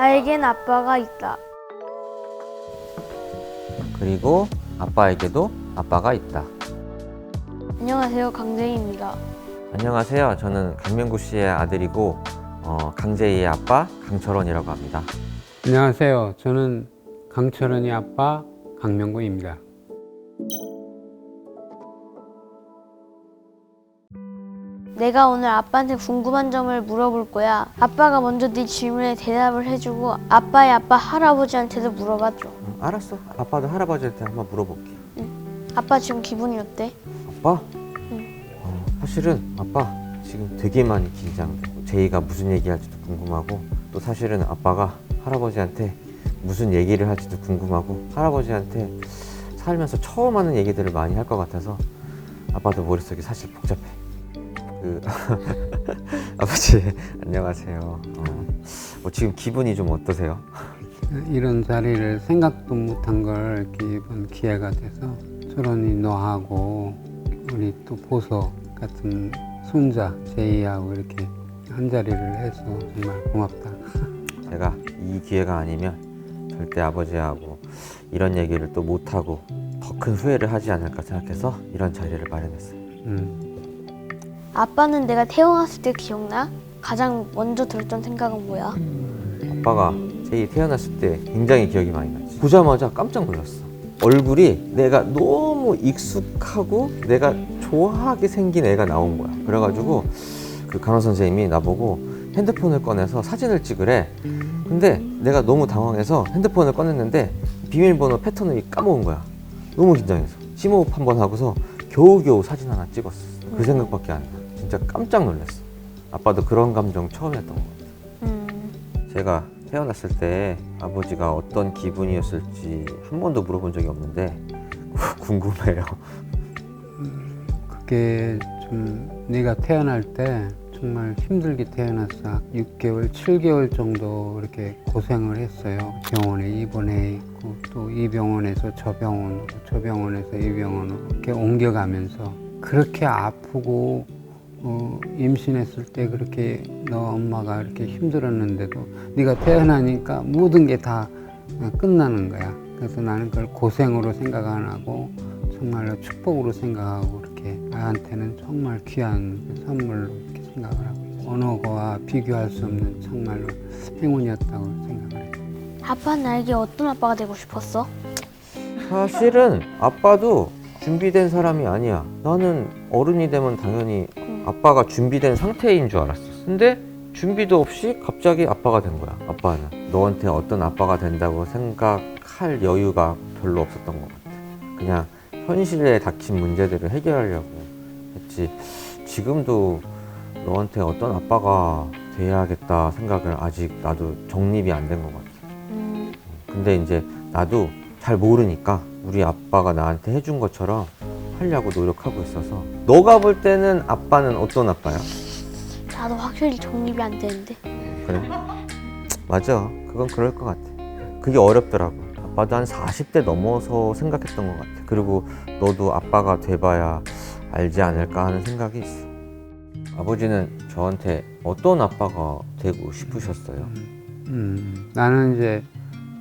나에겐 아빠가 있다. 그리고 아빠에게도 아빠가 있다. 안녕하세요, 강재희입니다. 안녕하세요. 저는 강명구 씨의 아들이고 강재희의 아빠 강철원이라고 합니다. 안녕하세요. 저는 강철원이 아빠 강명구입니다. 내가 오늘 아빠한테 궁금한 점을 물어볼 거야. 아빠가 먼저 네 질문에 대답을 해주고 아빠의 아빠 할아버지한테도 물어봐줘. 알았어. 아빠도 할아버지한테 한번 물어볼게. 아빠 지금 기분이 어때? 아빠? 응. 사실은 아빠 지금 되게 많이 긴장돼. 제이가 무슨 얘기할지도 궁금하고, 또 사실은 아빠가 할아버지한테 무슨 얘기를 할지도 궁금하고, 할아버지한테 살면서 처음 하는 얘기들을 많이 할 것 같아서 아빠도 머릿속이 사실 복잡해. 아버지 안녕하세요. 지금 기분이 좀 어떠세요? 이런 자리를 생각도 못한 걸 이렇게 이번 기회가 돼서 철원이 너하고 우리 또 보석 같은 손자 제이하고 이렇게 한 자리를 해서 정말 고맙다. 제가 이 기회가 아니면 절대 아버지하고 이런 얘기를 또 못하고 더 큰 후회를 하지 않을까 생각해서 이런 자리를 마련했어요. 아빠는 내가 태어났을 때 기억나? 가장 먼저 들었던 생각은 뭐야? 아빠가 제이 태어났을 때 굉장히 기억이 많이 나지. 보자마자 깜짝 놀랐어. 얼굴이 내가 너무 익숙하고 내가 좋아하게 생긴 애가 나온 거야. 그래가지고 그 간호 선생님이 나보고 핸드폰을 꺼내서 사진을 찍으래. 근데 내가 너무 당황해서 핸드폰을 꺼냈는데 비밀번호 패턴을 까먹은 거야. 너무 긴장해서 심호흡 한번 하고서 겨우겨우 사진 하나 찍었어. 그 생각밖에 안 나. 진짜 깜짝 놀랐어. 아빠도 그런 감정 처음 했던 것 같아. 제가 태어났을 때 아버지가 어떤 기분이었을지 한 번도 물어본 적이 없는데 궁금해요. 그게 좀 네가 태어날 때 정말 힘들게 태어났어. 6개월, 7개월 정도 이렇게 고생을 했어요. 병원에 입원해 있고 또 이 병원에서 저 병원, 저 병원에서 이 병원으로 이렇게 옮겨가면서 그렇게 아프고 임신했을 때 그렇게 너 엄마가 이렇게 힘들었는데도 네가 태어나니까 모든 게 다 끝나는 거야. 그래서 나는 그걸 고생으로 생각 안 하고 정말로 축복으로 생각하고 이렇게 나한테는 정말 귀한 선물로 이렇게 생각을 하고 있어. 언어와 비교할 수 없는 정말로 행운이었다고 생각을 해. 아빠는 나에게 어떤 아빠가 되고 싶었어? 사실은 아빠도 준비된 사람이 아니야. 나는 어른이 되면 당연히 아빠가 준비된 상태인 줄 알았어. 근데 준비도 없이 갑자기 아빠가 된 거야. 아빠는 너한테 어떤 아빠가 된다고 생각할 여유가 별로 없었던 것 같아. 그냥 현실에 닥친 문제들을 해결하려고 했지. 지금도 너한테 어떤 아빠가 돼야겠다 생각을 아직 나도 정립이 안 된 것 같아. 근데 이제 나도 잘 모르니까 우리 아빠가 나한테 해준 것처럼 하려고 노력하고 있어서. 너가 볼 때는 아빠는 어떤 아빠야? 나도 확실히 정립이 안 되는데. 그래? 맞아. 그건 그럴 것 같아. 그게 어렵더라고. 아빠도 한 40대 넘어서 생각했던 것 같아. 그리고 너도 아빠가 돼봐야 알지 않을까 하는 생각이 있어. 아버지는 저한테 어떤 아빠가 되고 싶으셨어요? 나는 이제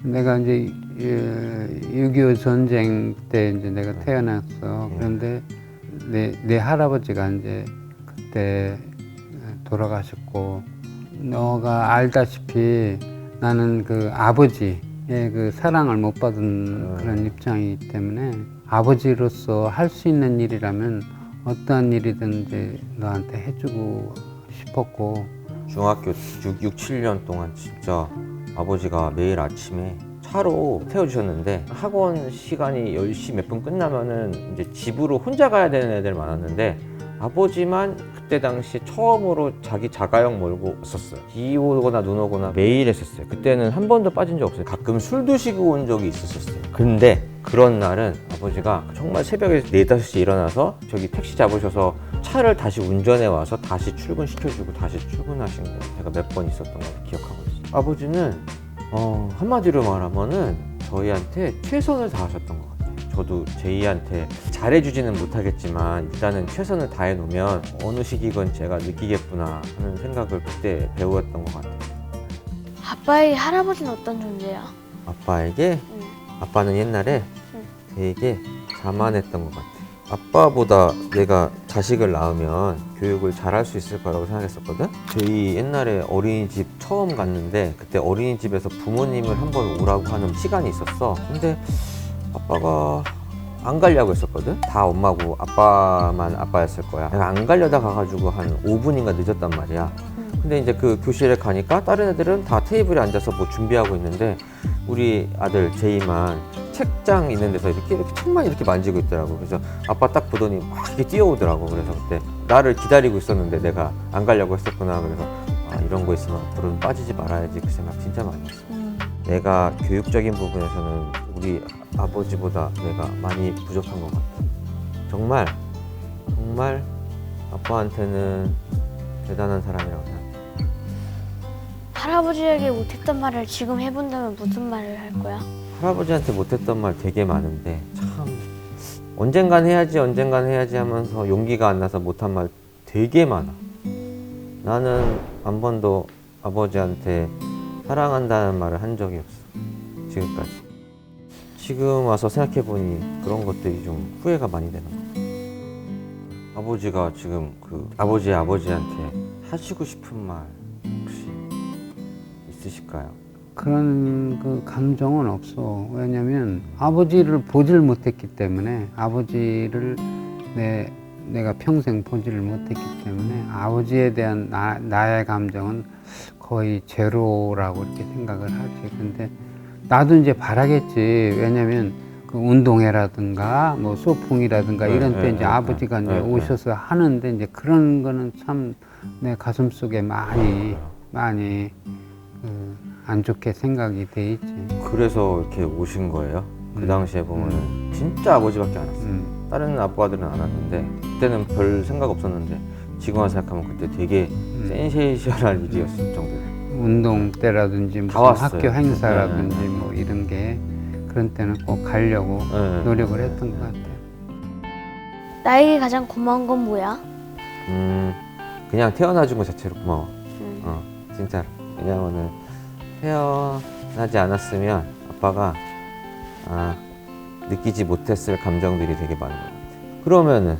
내가 이제 6.25 전쟁 때 이제 내가 태어났어. 그런데 내 할아버지가 이제 그때 돌아가셨고, 너가 알다시피 나는 그 아버지의 그 사랑을 못 받은 그런 입장이기 때문에 아버지로서 할 수 있는 일이라면 어떠한 일이든지 너한테 해주고 싶었고. 중학교 6, 7년 동안 진짜 아버지가 매일 아침에 차로 태워주셨는데, 학원 시간이 10시 몇 분 끝나면은 이제 집으로 혼자 가야 되는 애들 많았는데 아버지만 그때 당시 처음으로 자기 자가용 몰고 왔었어요. 비 오거나 눈 오거나 매일 했었어요. 그때는 한 번도 빠진 적 없어요. 가끔 술 드시고 온 적이 있었어요. 근데 그런 날은 아버지가 정말 새벽에 4, 5시에 일어나서 저기 택시 잡으셔서 차를 다시 운전해 와서 다시 출근시켜주고 다시 출근하신 거 제가 몇 번 있었던 걸 기억하고 있어요. 아버지는 한마디로 말하면은 저희한테 최선을 다하셨던 것 같아요. 저도 제이한테 잘해주지는 못하겠지만 일단은 최선을 다해 놓으면 어느 시기건 제가 느끼겠구나 하는 생각을 그때 배웠던 것 같아요. 아빠의 할아버지는 어떤 존재야? 아빠에게 응. 아빠는 옛날에 응. 되게 자만했던 것 같아. 아빠보다 내가 자식을 낳으면 교육을 잘할 수 있을 거라고 생각했었거든. 저희 옛날에 어린이집 처음 갔는데 그때 어린이집에서 부모님을 한번 오라고 하는 시간이 있었어. 근데 아빠가 안 가려고 했었거든. 다 엄마고 아빠만 아빠였을 거야. 내가 안 가려다 가가지고 한 5분인가 늦었단 말이야. 근데 이제 그 교실에 가니까 다른 애들은 다 테이블에 앉아서 뭐 준비하고 있는데 우리 아들 제이만 책장 있는 데서 이렇게 책만 이렇게 만지고 있더라고. 그래서 아빠 딱 보더니 막 이렇게 뛰어오더라고. 그래서 그때 나를 기다리고 있었는데 내가 안 가려고 했었구나. 그래서 아, 이런 거 있으면 앞으로는 빠지지 말아야지 그 생각 진짜 많이 했어. 내가 교육적인 부분에서는 우리 아버지보다 내가 많이 부족한 것 같아. 정말 아빠한테는 대단한 사람이라고 생각해. 할아버지에게 못했던 말을 지금 해본다면 무슨 말을 할 거야? 할아버지한테 못했던 말 되게 많은데 참 언젠간 해야지 하면서 용기가 안 나서 못한 말 되게 많아. 나는 한 번도 아버지한테 사랑한다는 말을 한 적이 없어. 지금까지. 지금 와서 생각해보니 그런 것들이 좀 후회가 많이 되는 거. 아버지가 지금 그 아버지의 아버지한테 하시고 싶은 말 혹시 있으실까요? 그런 그 감정은 없어. 왜냐면 아버지를 보질 못했기 때문에 아버지를 내가 평생 보지를 못했기 때문에 아버지에 대한 나의 감정은 거의 제로라고 이렇게 생각을 하지. 근데 나도 이제 바라겠지. 왜냐면 그 운동회라든가 뭐 소풍이라든가 이런 때 이제 아버지가 이제 오셔서 하는데 이제 그런 거는 참 내 가슴 속에 많이 안 좋게 생각이 돼 있지. 그래서 이렇게 오신 거예요? 그 당시에 보면은 진짜 아버지밖에 안 왔어요. 다른 아빠들은 안 왔는데 그때는 별 생각 없었는데 지금 와서 생각하면 그때 되게 센세이션한 일이었을 정도로. 운동 때라든지 무슨 왔어요. 학교 행사라든지 뭐 이런 게 그런 때는 꼭 가려고 노력을 했던 것 같아요. 나에게 가장 고마운 건 뭐야? 그냥 태어나준 것 자체로 고마워. 진짜로. 왜냐면은 태어나지 않았으면 아빠가 느끼지 못했을 감정들이 되게 많은 것 같아. 그러면은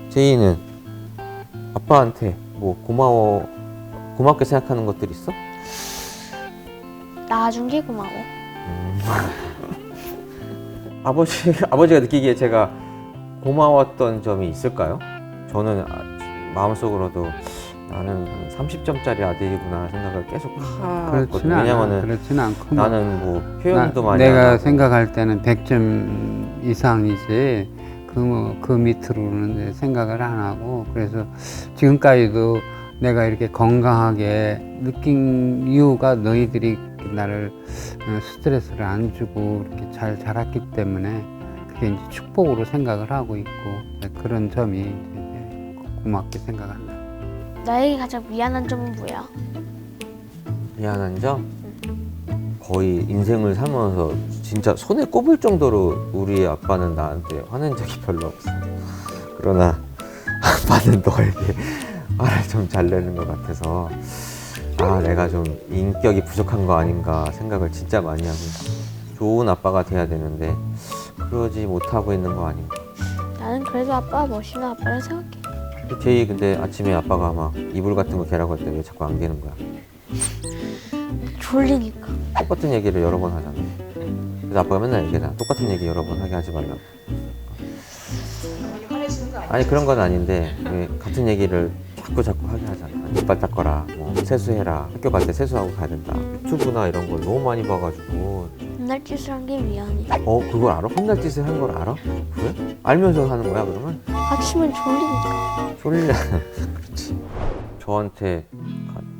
제이는 아빠한테 뭐 고맙게 생각하는 것들 있어? 낳아준 게 고마워. 아버지가 느끼기에 제가 고마웠던 점이 있을까요? 저는 마음속으로도 나는 30점짜리 아들이구나 생각을 계속 하거든요. 왜냐면은 그렇지는 않고 나는 뭐 표현도 많이 내가 안 하고. 생각할 때는 100점 이상이지 그 밑으로는 생각을 안 하고 그래서 지금까지도 내가 이렇게 건강하게 느낀 이유가 너희들이 나를 스트레스를 안 주고 이렇게 잘 자랐기 때문에 그게 이제 축복으로 생각을 하고 있고 그런 점이 이제 고맙게 생각한다. 나에게 가장 미안한 점은 뭐야? 미안한 점? 거의 인생을 살면서 진짜 손에 꼽을 정도로 우리 아빠는 나한테 화낸 적이 별로 없어. 그러나 아빠는 너에게 화를 좀 잘 내는 것 같아서 내가 좀 인격이 부족한 거 아닌가 생각을 진짜 많이 하고 있어. 좋은 아빠가 돼야 되는데 그러지 못하고 있는 거 아닌가. 나는 그래도 아빠가 멋있는 아빠를 생각해. 제이 근데 아침에 아빠가 막 이불 같은 거 개라고 할 때 왜 자꾸 안 개는 거야? 졸리니까. 똑같은 얘기를 여러 번 하잖아. 그래서 아빠가 맨날 얘기하잖아. 똑같은 얘기 여러 번 하게 하지 말라고. 아니 그런 건 아닌데 왜 같은 얘기를 자꾸 하게 하잖아. 이빨 닦아라, 뭐 세수해라, 학교 갈 때 세수하고 가야 된다. 유튜브나 이런 걸 너무 많이 봐가지고 혼날 짓을 한 게 미안해. 그걸 알아? 혼날 짓을 한 걸 알아? 그래? 알면서 하는 거야 그러면? 아침엔 졸리니까. 졸려. 그렇지. 저한테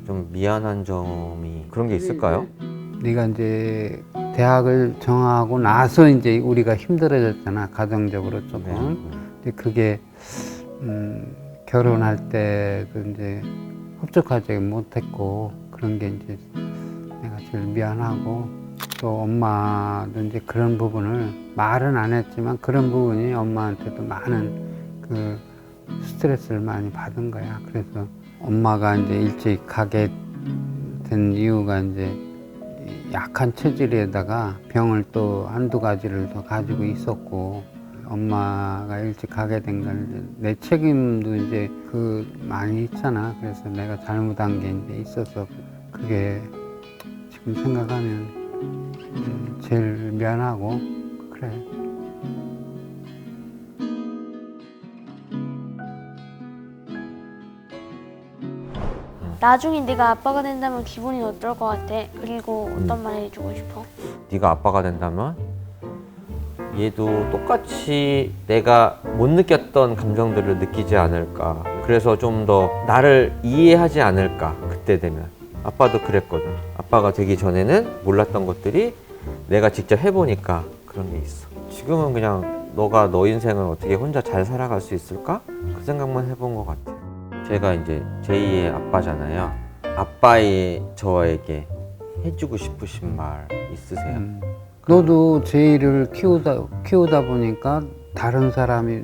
좀 미안한 점이 그런 게 있을까요? 네가 이제 대학을 정하고 나서 이제 우리가 힘들어졌잖아 가정적으로 조금. 근데 그게 결혼할 때도 이제 흡족하지 못했고 그런 게 이제 내가 제일 미안하고 또 엄마도 이제 그런 부분을 말은 안 했지만 그런 부분이 엄마한테도 많은 그 스트레스를 많이 받은 거야. 그래서 엄마가 이제 일찍 가게 된 이유가 이제 약한 체질에다가 병을 또 한두 가지를 더 가지고 있었고, 엄마가 일찍 가게 된 건 내 책임도 이제 많이 있잖아. 그래서 내가 잘못한 게 이제 있어서 그게 지금 생각하면 제일 미안하고 그래. 나중에 내가 아빠가 된다면 기분이 어떨 것 같아? 그리고 어떤 말 해주고 싶어? 네가 아빠가 된다면 얘도 똑같이 내가 못 느꼈던 감정들을 느끼지 않을까. 그래서 좀 더 나를 이해하지 않을까. 그때 되면. 아빠도 그랬거든. 아빠가 되기 전에는 몰랐던 것들이 내가 직접 해보니까 그런 게 있어. 지금은 그냥 너가 너 인생을 어떻게 혼자 잘 살아갈 수 있을까? 그 생각만 해본 것 같아. 제가 이제 제2의 아빠잖아요. 아빠의 저에게 해주고 싶으신 말 있으세요? 너도 제이를 키우다 보니까 다른 사람이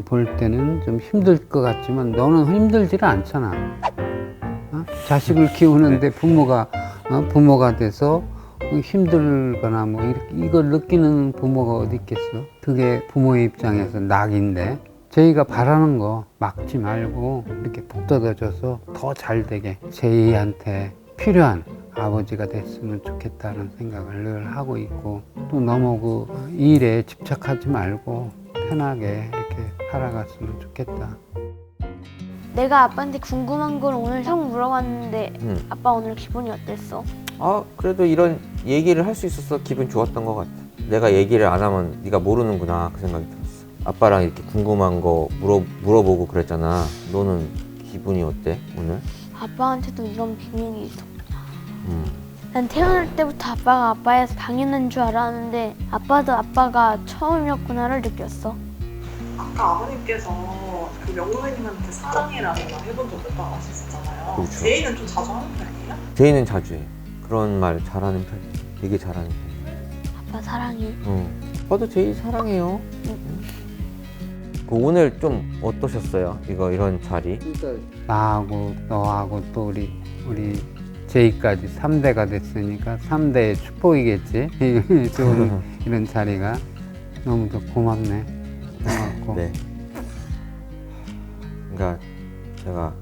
볼 때는 좀 힘들 것 같지만 너는 힘들지를 않잖아. 어? 자식을 키우는데 부모가 돼서 힘들거나 뭐 이걸 느끼는 부모가 어디 있겠어? 그게 부모의 입장에서 낙인데, 제이가 바라는 거 막지 말고 이렇게 푹 뜯어줘서 더 잘 되게 제이한테 필요한 아버지가 됐으면 좋겠다는 생각을 늘 하고 있고, 또 너무 일에 집착하지 말고 편하게 이렇게 살아갔으면 좋겠다. 내가 아빠한테 궁금한 걸 오늘 형 물어봤는데 아빠 오늘 기분이 어땠어? 아, 그래도 이런 얘기를 할 수 있어서 기분 좋았던 것 같아. 내가 얘기를 안 하면 네가 모르는구나 그 생각이 들었어. 아빠랑 이렇게 궁금한 거 물어보고 그랬잖아. 너는 기분이 어때 오늘? 아빠한테도 이런 비밀이 있어. 난 태어날 때부터 아빠가 아빠여서 당연한 줄 알았는데 아빠도 아빠가 처음이었구나를 느꼈어. 아까 아버님께서 그 명로회님한테 사랑해라는 말 해본 적 몇 번 하셨었잖아요. 그렇죠. 제이는 좀 자주 하는 편이에요? 제이는 자주 해. 그런 말 잘하는 편이야. 되게 잘하는 편이야. 아빠 사랑해. 아빠도 제이 사랑해요. 오늘 좀 어떠셨어요? 이런 자리? 나하고 너하고 또 우리 제이까지 3대가 됐으니까 3대의 축복이겠지. 좋은 이런 자리가 너무 더 고맙네. 고맙고. 네. 그러니까 제가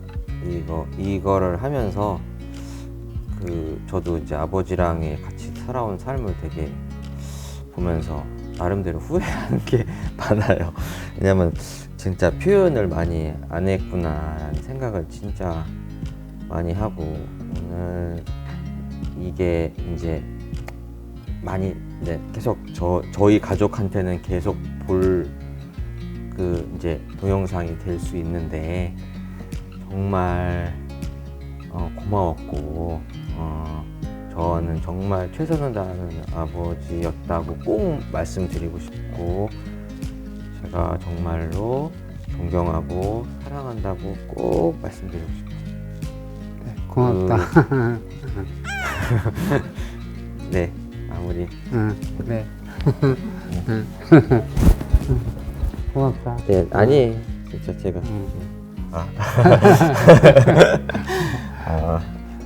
이거를 하면서 저도 이제 아버지랑 같이 살아온 삶을 되게 보면서 나름대로 후회하는 게 많아요. 왜냐면 진짜 표현을 많이 안 했구나라는 생각을 진짜 많이 하고, 오늘 이게 이제 많이 계속 저희 가족한테는 계속 볼 이제 동영상이 될 수 있는데 정말 고마웠고 저는 정말 최선을 다하는 아버지였다고 꼭 말씀드리고 싶고, 제가 정말로 존경하고 사랑한다고 꼭 말씀드리고 싶어요. 네, 고맙다. 네, 마무리. 네. 고맙다. 네, 아니 진짜 제가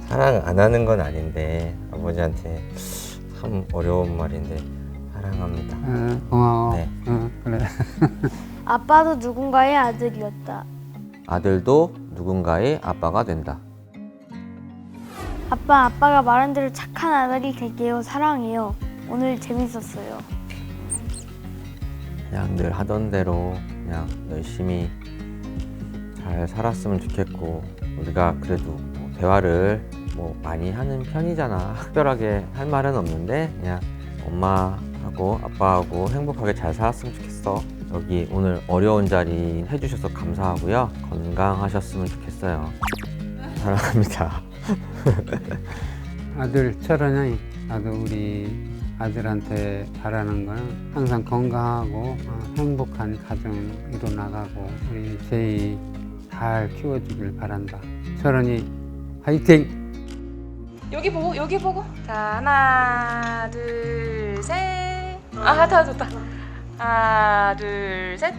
사랑 안 하는 건 아닌데 아버지한테 참 어려운 말인데 사랑합니다. 고마워. 네. 그래. 아빠도 누군가의 아들이었다. 아들도 누군가의 아빠가 된다. 아빠가 말한 대로 착한 아들이 될게요. 사랑해요. 오늘 재밌었어요. 그냥 늘 하던 대로 그냥 열심히 잘 살았으면 좋겠고, 우리가 그래도 뭐 대화를 많이 하는 편이잖아. 특별하게 할 말은 없는데 그냥 엄마하고 아빠하고 행복하게 잘 살았으면 좋겠어. 여기 오늘 어려운 자리 해주셔서 감사하고요. 건강하셨으면 좋겠어요. 사랑합니다. 아들 철원이, 나도 우리 아들한테 바라는 거는 항상 건강하고 행복한 가정 이뤄나가고 우리 제이 잘 키워주길 바란다. 철원이 화이팅! 여기 보고. 자, 하나, 둘, 셋. 아, 좋다. 하나, 둘, 셋.